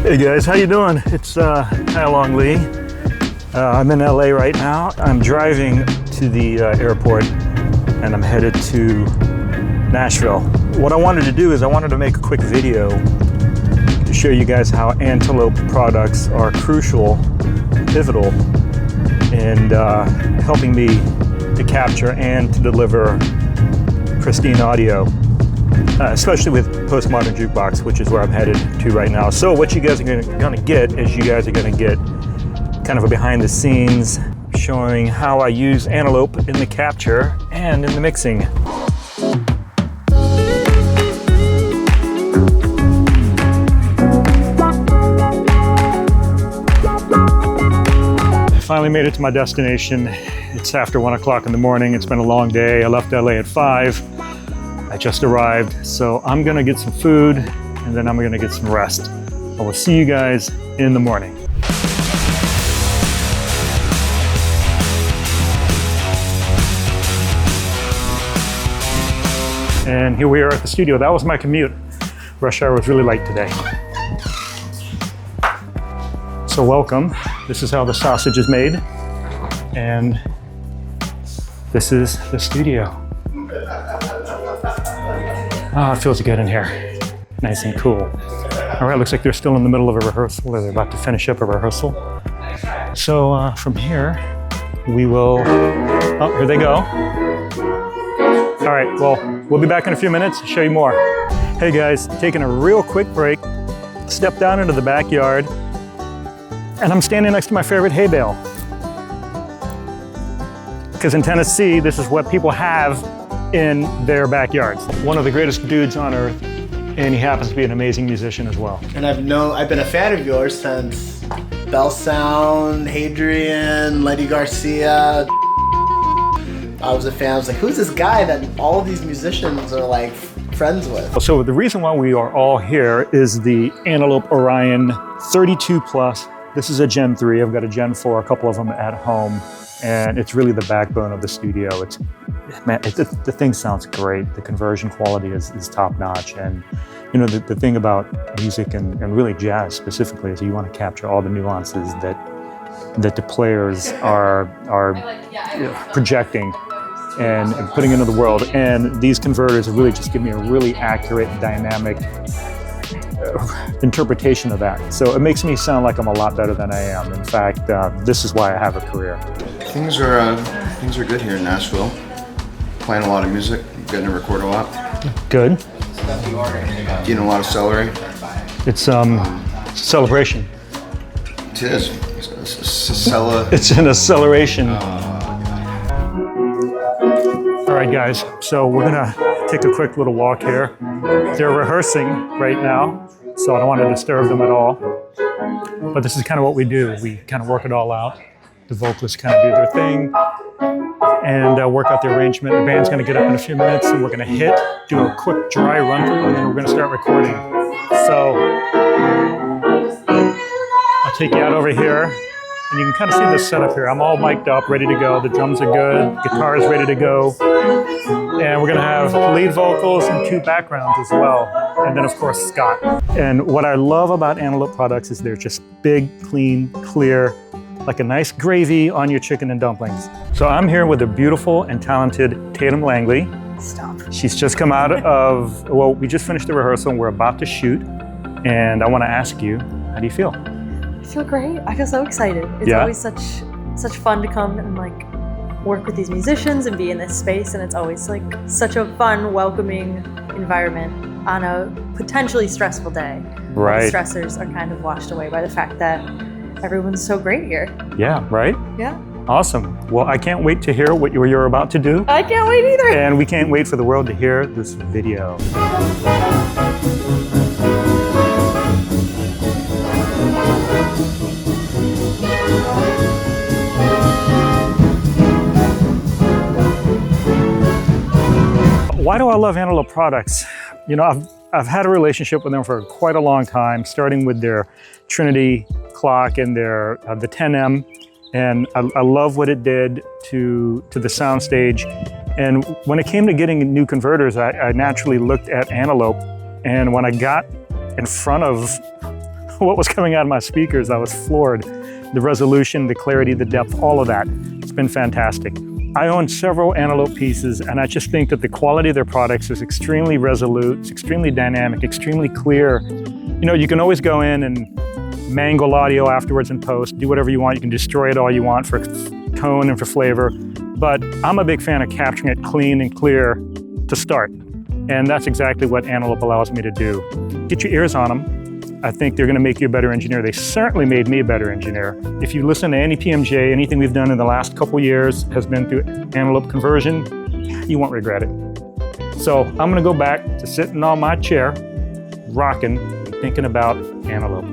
Hey guys, how you doing? It's Kyle Long Lee. I'm in LA right now. I'm driving to the airport and I'm headed to Nashville. What I wanted to do is I wanted to make a quick video to show you guys how Antelope products are crucial, pivotal in helping me to capture and to deliver pristine audio. Especially with Postmodern Jukebox, which is where I'm headed to right now. So what you guys are gonna get is you guys are gonna get kind of a behind the scenes showing how I use Antelope in the capture and in the mixing. I finally made it to my destination. It's after 1 o'clock in the morning. It's been a long day. I left LA at 5. I just arrived, so I'm gonna get some food and then I'm gonna get some rest. I will see you guys in the morning. And here we are at the studio. That was my commute. Rush hour was really late today. So welcome. This is how the sausage is made. And this is the studio. Oh, it feels good in here. Nice and cool. All right, looks like they're still in the middle of a rehearsal, or they're about to finish up a rehearsal. So from here, we will, oh, here they go. All right, well, we'll be back in a few minutes to show you more. Hey guys, taking a real quick break, step down into the backyard, and I'm standing next to my favorite hay bale. Because in Tennessee, this is what people have in their backyards. One of the greatest dudes on earth, and he happens to be an amazing musician as well. And I've been a fan of yours since Bell Sound, Hadrian, Lady Garcia. I was a fan. I was like, who's this guy that all of these musicians are like friends with? So the reason why we are all here is the Antelope Orion 32 Plus. This is a Gen 3. I've got a Gen 4, a couple of them at home. And it's really the backbone of the studio. The thing sounds great. The conversion quality is top notch. And you know, the thing about music and really jazz specifically is you want to capture all the nuances that the players are projecting and putting into the world. And these converters really just give me a really accurate, dynamic interpretation of that. So it makes me sound like I'm a lot better than I am. In fact, this is why I have a career. Things are good here in Nashville. Playing a lot of music, getting to record a lot. Good. Eating a lot of celery. It's a celebration. It is. It's an acceleration. All right, guys. So we're gonna take a quick little walk here. They're rehearsing right now, so I don't want to disturb them at all. But this is kind of what we do. We kind of work it all out. The vocalists kind of do their thing and work out the arrangement. The band's going to get up in a few minutes and we're going to do a quick dry run through, and then we're going to start recording. So I'll take you out over here and you can kind of see this setup here. I'm all mic'd up, ready to go. The drums are good, guitar is ready to go. And we're going to have lead vocals and 2 backgrounds as well. And then of course, Scott. And what I love about Antelope products is they're just big, clean, clear, like a nice gravy on your chicken and dumplings. So I'm here with the beautiful and talented Tatum Langley. Stop. She's just come out of, well, we just finished the rehearsal and we're about to shoot. And I want to ask you, how do you feel? I feel great. I feel so excited. It's always such fun to come and like work with these musicians and be in this space. And it's always like such a fun, welcoming environment on a potentially stressful day. Right. The stressors are kind of washed away by the fact that everyone's so great here. Yeah, right? Yeah. Awesome. Well, I can't wait to hear what you're about to do. I can't wait either. And we can't wait for the world to hear this video. Why do I love Antelope products? You know, I've had a relationship with them for quite a long time, starting with their Trinity clock and their the 10M, and I love what it did to the soundstage. And when it came to getting new converters, I naturally looked at Antelope, and when I got in front of what was coming out of my speakers, I was floored. The resolution, the clarity, the depth, all of that. It's been fantastic. I own several Antelope pieces, and I just think that the quality of their products is extremely resolute, it's extremely dynamic, extremely clear. You know, you can always go in and mangle audio afterwards in post, do whatever you want. You can destroy it all you want for tone and for flavor. But I'm a big fan of capturing it clean and clear to start. And that's exactly what Antelope allows me to do. Get your ears on them. I think they're going to make you a better engineer. They certainly made me a better engineer. If you listen to any PMJ, anything we've done in the last couple years has been through Antelope conversion, you won't regret it. So I'm going to go back to sitting on my chair, rocking, thinking about Antelope.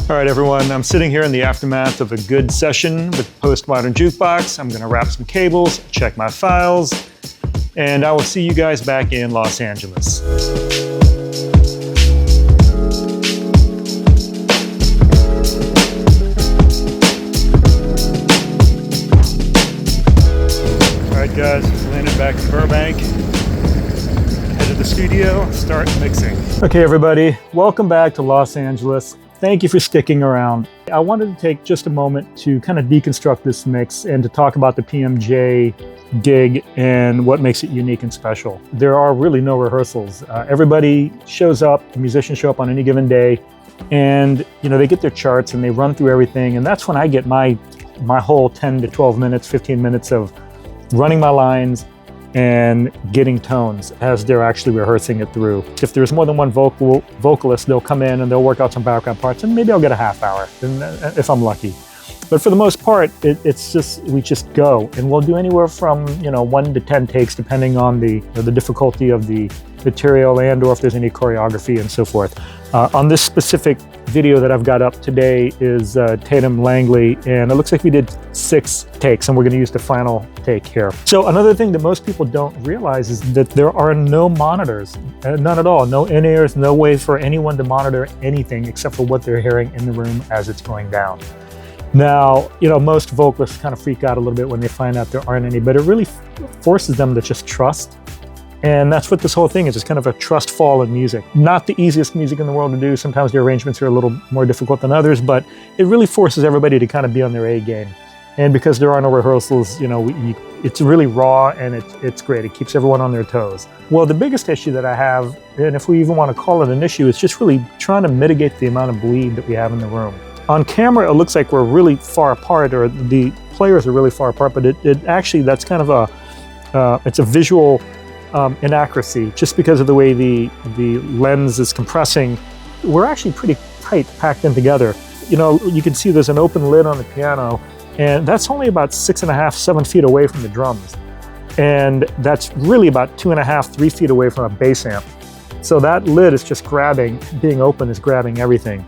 All right, everyone, I'm sitting here in the aftermath of a good session with Postmodern Jukebox. I'm gonna wrap some cables, check my files, and I will see you guys back in Los Angeles. All right, guys, landed back in Burbank. Head to the studio, start mixing. Okay, everybody, welcome back to Los Angeles. Thank you for sticking around. I wanted to take just a moment to kind of deconstruct this mix and to talk about the PMJ gig and what makes it unique and special. There are really no rehearsals. Everybody shows up, the musicians show up on any given day, and they get their charts and they run through everything, and that's when I get my whole 10 to 12 minutes, 15 minutes of running my lines and getting tones as they're actually rehearsing it through. If there's more than one vocalist, they'll come in and they'll work out some background parts, and maybe I'll get a half hour if I'm lucky. But for the most part, we just go, and we'll do anywhere from 1 to 10 takes depending on the difficulty of the material and or if there's any choreography and so forth. On this specific video that I've got up today is Tatum Langley, and it looks like we did 6 takes, and we're going to use the final take here. So another thing that most people don't realize is that there are no monitors, none at all, no in-ears, no way for anyone to monitor anything except for what they're hearing in the room as it's going down. Now, most vocalists kind of freak out a little bit when they find out there aren't any, but it really forces them to just trust. And that's what this whole thing is. It's kind of a trust fall in music. Not the easiest music in the world to do. Sometimes the arrangements are a little more difficult than others, but it really forces everybody to kind of be on their A game. And because there are no rehearsals, it's really raw, and it's great. It keeps everyone on their toes. Well, the biggest issue that I have, and if we even want to call it an issue, is just really trying to mitigate the amount of bleed that we have in the room. On camera, it looks like we're really far apart, or the players are really far apart, but it actually, that's kind of it's a visual inaccuracy. Just because of the way the lens is compressing, we're actually pretty tight, packed in together. You can see there's an open lid on the piano, and that's only about 6.5, 7 feet away from the drums. And that's really about 2.5, 3 feet away from a bass amp. So that lid is just being open is grabbing everything.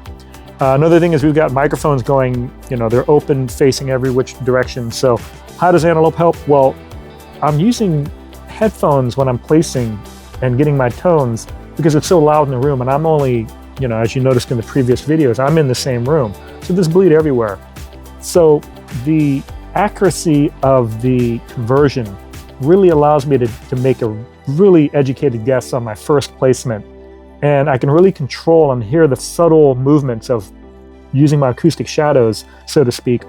Another thing is we've got microphones going, they're open, facing every which direction. So how does Antelope help? Well, I'm using headphones when I'm placing and getting my tones because it's so loud in the room, and I'm only, as you noticed in the previous videos, I'm in the same room. So there's bleed everywhere. So the accuracy of the conversion really allows me to make a really educated guess on my first placement. And I can really control and hear the subtle movements of using my acoustic shadows, so to speak,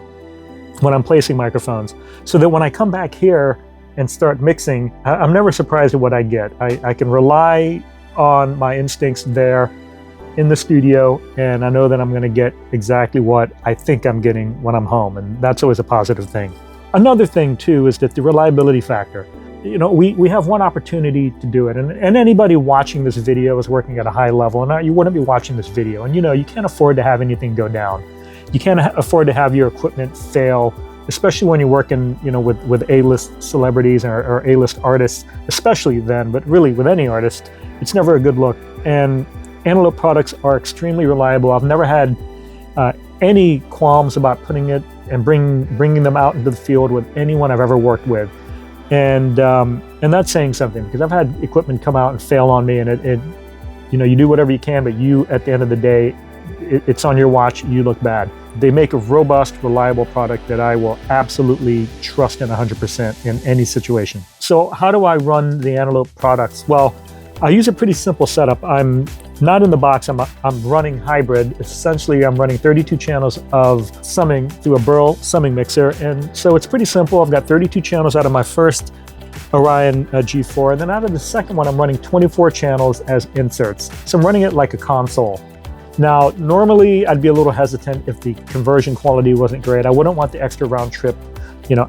when I'm placing microphones. So that when I come back here and start mixing, I'm never surprised at what I get. I can rely on my instincts there in the studio, and I know that I'm going to get exactly what I think I'm getting when I'm home, and that's always a positive thing. Another thing too is that the reliability factor. We have one opportunity to do it, and anybody watching this video is working at a high level, and you wouldn't be watching this video, and you can't afford to have anything go down. You can't afford to have your equipment fail, especially when you're working with A-list celebrities or A-list artists, especially then, but really with any artist, it's never a good look. And Antelope products are extremely reliable. I've never had any qualms about putting it and bringing them out into the field with anyone I've ever worked with. And that's saying something, because I've had equipment come out and fail on me, and you do whatever you can, but you, at the end of the day, it's on your watch, you look bad. They make a robust, reliable product that I will absolutely trust in 100% in any situation. So how do I run the Antelope products? Well, I use a pretty simple setup. I'm not in the box, I'm running hybrid. Essentially, I'm running 32 channels of summing through a Burl summing mixer. And so it's pretty simple. I've got 32 channels out of my first Orion G4. And then out of the second one, I'm running 24 channels as inserts. So I'm running it like a console. Now, normally I'd be a little hesitant if the conversion quality wasn't great. I wouldn't want the extra round trip,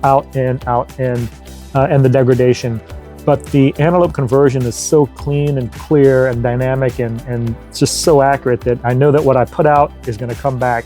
out, in, and the degradation. But the Antelope conversion is so clean and clear and dynamic and just so accurate that I know that what I put out is going to come back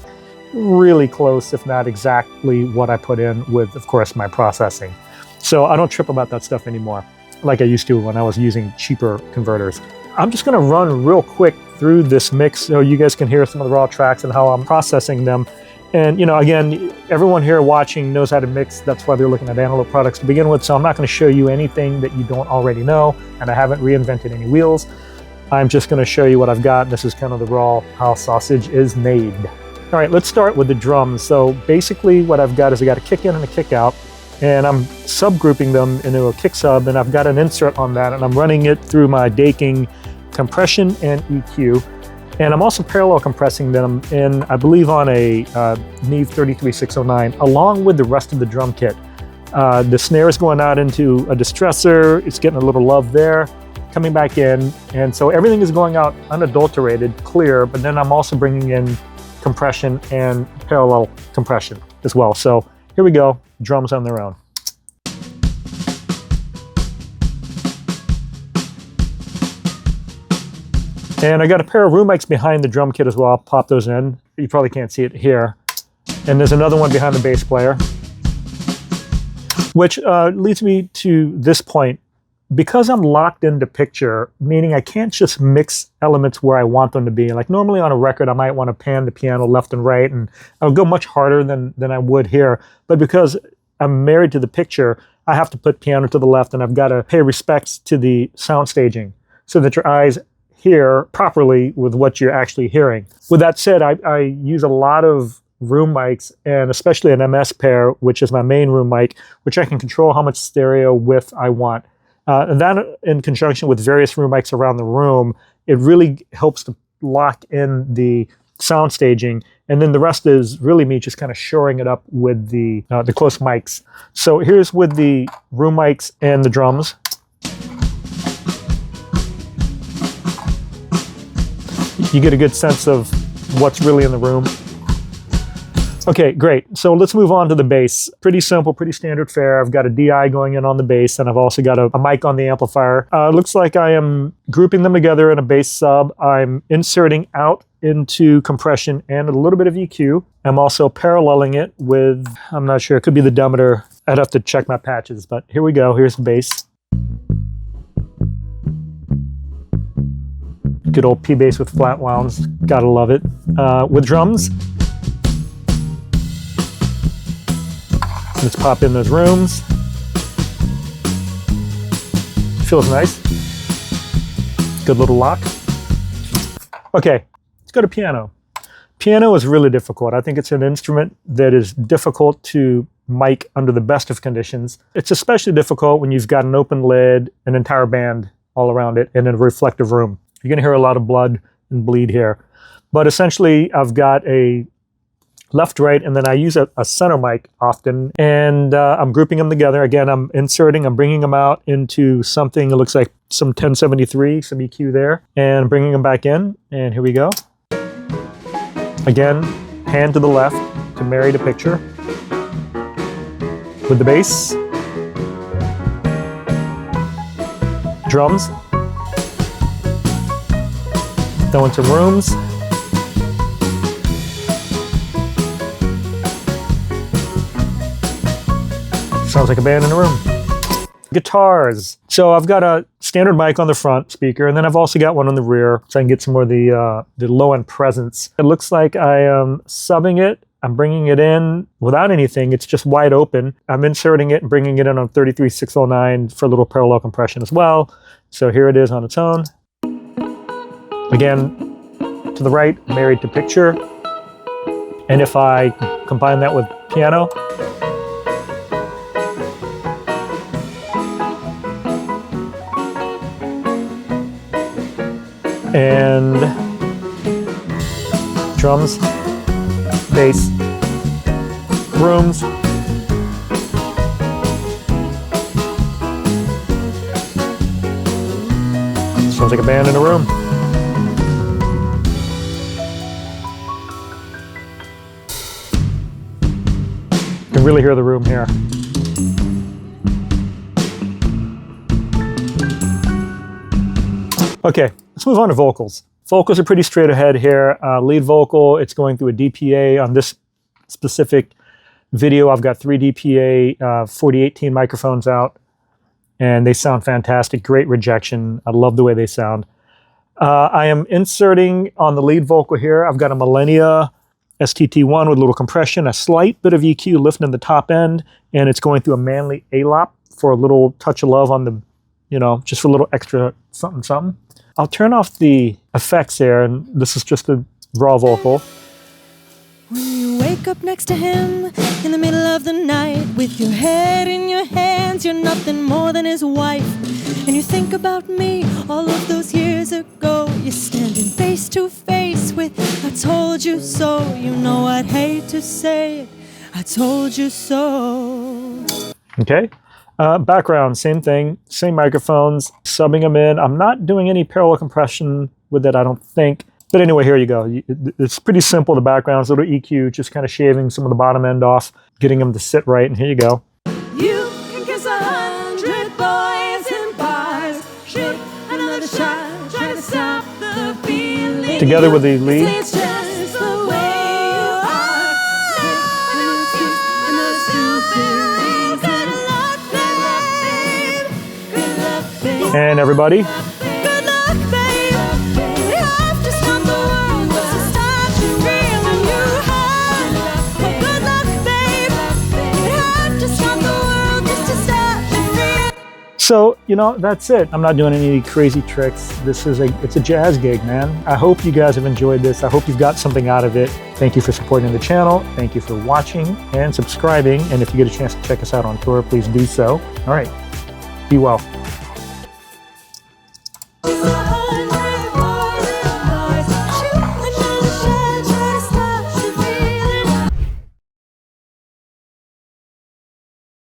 really close, if not exactly what I put in with, of course, my processing. So I don't trip about that stuff anymore like I used to when I was using cheaper converters. I'm just going to run real quick through this mix so you guys can hear some of the raw tracks and how I'm processing them. And, again, everyone here watching knows how to mix. That's why they're looking at Antelope products to begin with. So I'm not going to show you anything that you don't already know, and I haven't reinvented any wheels. I'm just going to show you what I've got. This is kind of the raw how sausage is made. All right, let's start with the drums. So basically what I've got is I got a kick in and a kick out, and I'm subgrouping them into a kick sub, and I've got an insert on that, and I'm running it through my Daking compression and EQ. And I'm also parallel compressing them in, I believe, on a Neve 33609, along with the rest of the drum kit. The snare is going out into a distressor. It's getting a little love there, coming back in. And so everything is going out unadulterated, clear, but then I'm also bringing in compression and parallel compression as well. So here we go, drums on their own. And I got a pair of room mics behind the drum kit as well. I'll pop those in. You probably can't see it here. And there's another one behind the bass player. Which leads me to this point. Because I'm locked into picture, meaning I can't just mix elements where I want them to be. Like normally on a record, I might want to pan the piano left and right, and I'll go much harder than I would here. But because I'm married to the picture, I have to put piano to the left, and I've got to pay respects to the sound staging so that your eyes hear properly with what you're actually hearing. With that said, I use a lot of room mics, and especially an MS pair, which is my main room mic, which I can control how much stereo width I want. And that in conjunction with various room mics around the room, it really helps to lock in the sound staging. And then the rest is really me just kind of shoring it up with the close mics. So here's with the room mics and the drums. You get a good sense of what's really in the room. Okay, great. So let's move on to the bass. Pretty simple, pretty standard fare. I've got a DI going in on the bass, and I've also got a mic on the amplifier. Looks like I am grouping them together in a bass sub. I'm inserting out into compression and a little bit of EQ. I'm also paralleling it with, I'm not sure, it could be the Demeter. I'd have to check my patches, but here we go. Here's the bass. Good old P bass with flat wounds. Gotta love it. With drums, let's pop in those rooms. Feels nice. Good little lock. Okay, let's go to piano. Piano is really difficult. I think it's an instrument that is difficult to mic under the best of conditions. It's especially difficult when you've got an open lid, an entire band all around it, and in a reflective room. You're gonna hear a lot of blood and bleed here. But essentially, I've got a left, right, and then I use a center mic often, and I'm grouping them together. Again, I'm inserting, I'm bringing them out into something that looks like some 1073, some EQ there, and bringing them back in, and here we go. Again, hand to the left to marry the picture. With the bass. Drums. Throwing some rooms. Sounds like a band in a room. Guitars. So I've got a standard mic on the front speaker, and then I've also got one on the rear, so I can get some more of the low-end presence. It looks like I am subbing it. I'm bringing it in without anything. It's just wide open. I'm inserting it and bringing it in on 33609 for a little parallel compression as well. So here it is on its own. Again, to to the right, Married to Picture. And if I combine that with piano, and drums, bass, rooms, sounds like a band in a room. You can really hear the room here. Okay, let's move on to vocals. Vocals are pretty straight ahead here. Lead vocal, it's going through a DPA. On this specific video, I've got 3 DPA 4018 microphones out, and they sound fantastic. Great rejection. I love the way they sound. I am inserting on the lead vocal here, I've got a Millennia STT1 with a little compression, a slight bit of EQ lifting in the top end, and it's going through a Manley A-lop for a little touch of love on the, you know, just for a little extra something, something. I'll turn off the effects there, and this is just a raw vocal. When you wake up next to him in the middle of the night with your head in your hands, you're nothing more than his wife. And you think about me all of those years ago. You're standing face to face with I told you so. You know I'd hate to say it, I told you so. Okay. Background, same thing, same microphones, subbing them in. I'm not doing any parallel compression with it, I don't think. But anyway, here you go. It's pretty simple, the background's a little EQ, just kind of shaving some of the bottom end off, getting them to sit right, and here you go. You can kiss 100 boys in bars, shoot another shot, try to stop the feeling. Together with the lead. It's just the way you are. Another kiss, another stupid reason. Good luck, babe. And everybody. Good luck, babe. We have to stop the world just to start you feeling you have. Good luck, babe. We have to stop the world just to start you feeling. So, you know, that's it. I'm not doing any crazy tricks. It's a jazz gig, man. I hope you guys have enjoyed this. I hope you've got something out of it. Thank you for supporting the channel. Thank you for watching and subscribing. And if you get a chance to check us out on tour, please do so. All right. Be well.